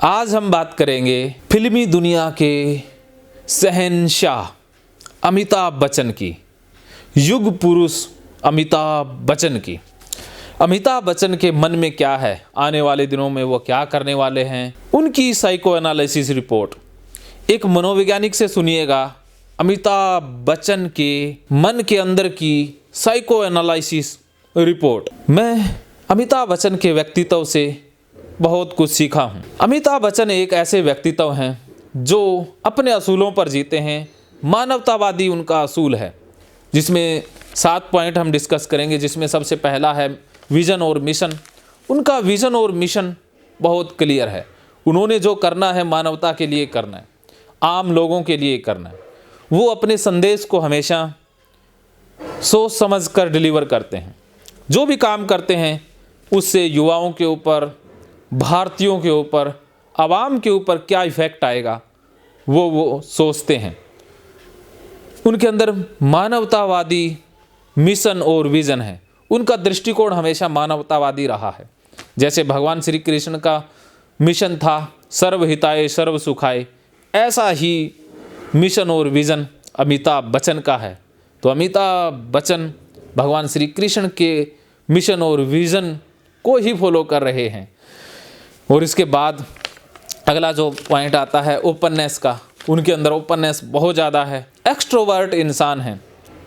आज हम बात करेंगे फिल्मी दुनिया के शहंशाह अमिताभ बच्चन की, युग पुरुष अमिताभ बच्चन की। अमिताभ बच्चन के मन में क्या है, आने वाले दिनों में वो क्या करने वाले हैं, उनकी साइको एनालिसिस रिपोर्ट एक मनोवैज्ञानिक से सुनिएगा। अमिताभ बच्चन के मन के अंदर की साइको एनालिसिस रिपोर्ट। मैं अमिताभ बच्चन के व्यक्तित्व से बहुत कुछ सीखा हूँ। अमिताभ बच्चन एक ऐसे व्यक्तित्व हैं जो अपने असूलों पर जीते हैं। मानवतावादी उनका असूल है, जिसमें 7 पॉइंट हम डिस्कस करेंगे, जिसमें सबसे पहला है विज़न और मिशन। उनका विज़न और मिशन बहुत क्लियर है। उन्होंने जो करना है मानवता के लिए करना है, आम लोगों के लिए करना है। वो अपने संदेश को हमेशा सोच समझ कर डिलीवर करते हैं। जो भी काम करते हैं उससे युवाओं के ऊपर, भारतीयों के ऊपर, आवाम के ऊपर क्या इफ़ेक्ट आएगा वो सोचते हैं। उनके अंदर मानवतावादी मिशन और विज़न है। उनका दृष्टिकोण हमेशा मानवतावादी रहा है। जैसे भगवान श्री कृष्ण का मिशन था सर्वहिताय सर्व सुखाय, ऐसा ही मिशन और विज़न अमिताभ बच्चन का है। तो अमिताभ बच्चन भगवान श्री कृष्ण के मिशन और विज़न को ही फॉलो कर रहे हैं। और इसके बाद अगला जो पॉइंट आता है ओपननेस का। उनके अंदर ओपननेस बहुत ज़्यादा है। एक्सट्रोवर्ट इंसान हैं,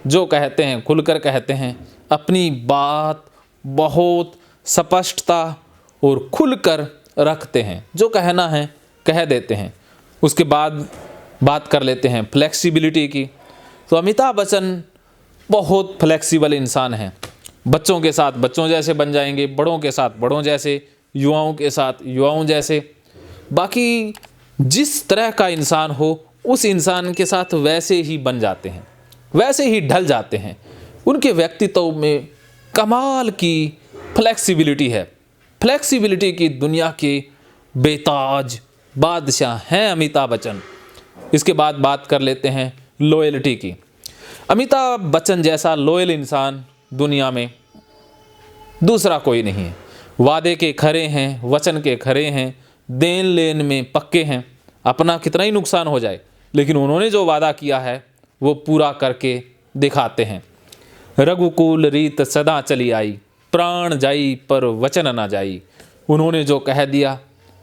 जो कहते हैं खुलकर कहते हैं, अपनी बात बहुत स्पष्टता और खुलकर रखते हैं। जो कहना है कह देते हैं। उसके बाद बात कर लेते हैं फ्लेक्सिबिलिटी की। तो अमिताभ बच्चन बहुत फ्लेक्सिबल इंसान हैं। बच्चों के साथ बच्चों जैसे बन जाएंगे, बड़ों के साथ बड़ों जैसे, युवाओं के साथ युवाओं जैसे। बाकी जिस तरह का इंसान हो उस इंसान के साथ वैसे ही बन जाते हैं, वैसे ही ढल जाते हैं। उनके व्यक्तित्व में कमाल की फ्लेक्सिबिलिटी है। फ्लेक्सिबिलिटी की दुनिया के बेताज बादशाह हैं अमिताभ बच्चन। इसके बाद बात कर लेते हैं लॉयल्टी की। अमिताभ बच्चन जैसा लॉयल इंसान दुनिया में दूसरा कोई नहीं है। वादे के खरे हैं, वचन के खरे हैं, देन लेन में पक्के हैं। अपना कितना ही नुकसान हो जाए, लेकिन उन्होंने जो वादा किया है वो पूरा करके दिखाते हैं। रघुकुल रीत सदा चली आई, प्राण जाई पर वचन ना जाई। उन्होंने जो कह दिया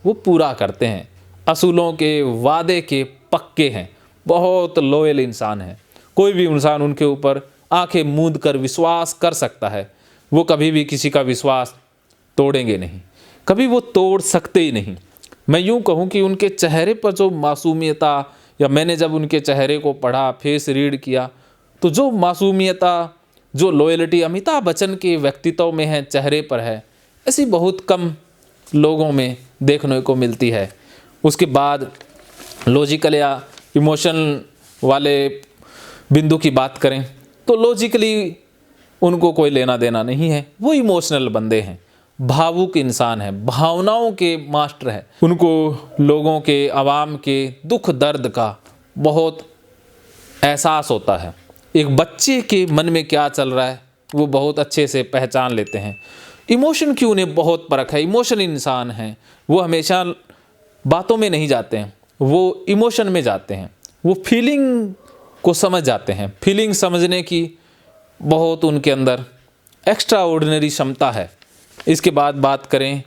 वो पूरा करते हैं। असूलों के वादे के पक्के हैं। बहुत लॉयल इंसान हैं। कोई भी इंसान उनके ऊपर आंखें मूंद कर विश्वास कर सकता है। वो कभी भी किसी का विश्वास तोड़ेंगे नहीं, कभी वो तोड़ सकते ही नहीं। मैं यूँ कहूँ कि उनके चेहरे पर जो मासूमियता, या मैंने जब उनके चेहरे को पढ़ा, फेस रीड किया, तो जो मासूमियता, जो लॉयल्टी अमिताभ बच्चन के व्यक्तित्व में है, चेहरे पर है, ऐसी बहुत कम लोगों में देखने को मिलती है। उसके बाद लॉजिकल या इमोशन वाले बिंदु की बात करें तो लॉजिकली उनको कोई लेना देना नहीं है। वो इमोशनल बंदे हैं, भावुक इंसान है, भावनाओं के मास्टर है। उनको लोगों के, आवाम के दुख दर्द का बहुत एहसास होता है। एक बच्चे के मन में क्या चल रहा है वो बहुत अच्छे से पहचान लेते हैं। इमोशन की उन्हें बहुत परख है। इमोशन इंसान हैं। वो हमेशा बातों में नहीं जाते हैं, वो इमोशन में जाते हैं। वो फीलिंग को समझ जाते हैं। फीलिंग समझने की बहुत उनके अंदर एक्स्ट्रा ऑर्डिनरी क्षमता है। इसके बाद बात करें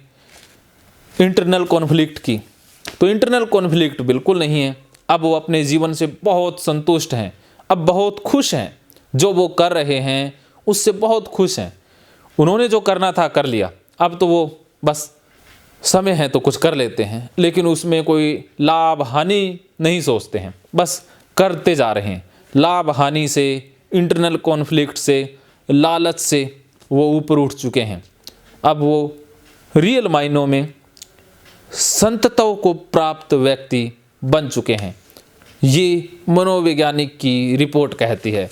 इंटरनल कॉन्फ्लिक्ट की, तो इंटरनल कॉन्फ्लिक्ट बिल्कुल नहीं है। अब वो अपने जीवन से बहुत संतुष्ट हैं, अब बहुत खुश हैं। जो वो कर रहे हैं उससे बहुत खुश हैं। उन्होंने जो करना था कर लिया। अब तो वो बस समय है तो कुछ कर लेते हैं, लेकिन उसमें कोई लाभ हानि नहीं सोचते हैं, बस करते जा रहे हैं। लाभ हानि से, इंटरनल कॉन्फ्लिक्ट से, लालच से वो ऊपर उठ चुके हैं। अब वो रियल मायनों में संतत्व को प्राप्त व्यक्ति बन चुके हैं। ये मनोवैज्ञानिक की रिपोर्ट कहती है।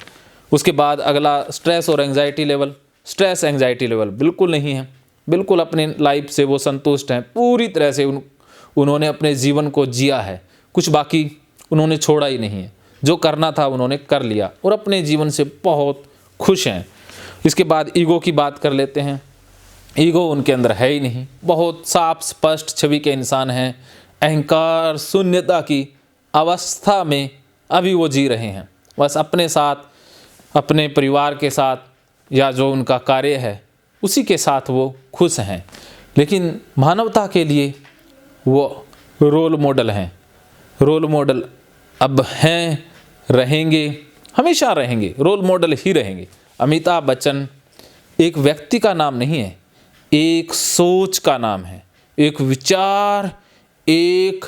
उसके बाद अगला स्ट्रेस और anxiety level. Stress anxiety level बिल्कुल नहीं है। बिल्कुल अपने लाइफ से वो संतुष्ट हैं। पूरी तरह से उन्होंने अपने जीवन को जिया है। कुछ बाकी उन्होंने छोड़ा ही नहीं है। जो करना था उन्होंने कर लिया और अपने जीवन से बहुत खुश हैं। इसके बाद ईगो की बात कर लेते हैं। ईगो उनके अंदर है ही नहीं। बहुत साफ स्पष्ट छवि के इंसान हैं। अहंकार शून्यता की अवस्था में अभी वो जी रहे हैं। बस अपने साथ, अपने परिवार के साथ, या जो उनका कार्य है उसी के साथ वो खुश हैं। लेकिन मानवता के लिए वो रोल मॉडल हैं। रोल मॉडल अब हैं, रहेंगे, हमेशा रहेंगे, रोल मॉडल ही रहेंगे। अमिताभ बच्चन एक व्यक्ति का नाम नहीं है, एक सोच का नाम है, एक विचार, एक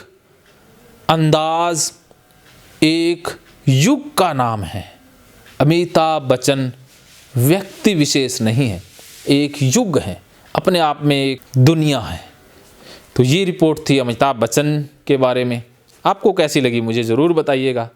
अंदाज, एक युग का नाम है। अमिताभ बच्चन व्यक्ति विशेष नहीं है, एक युग है, अपने आप में एक दुनिया है। तो ये रिपोर्ट थी अमिताभ बच्चन के बारे में। आपको कैसी लगी मुझे ज़रूर बताइएगा।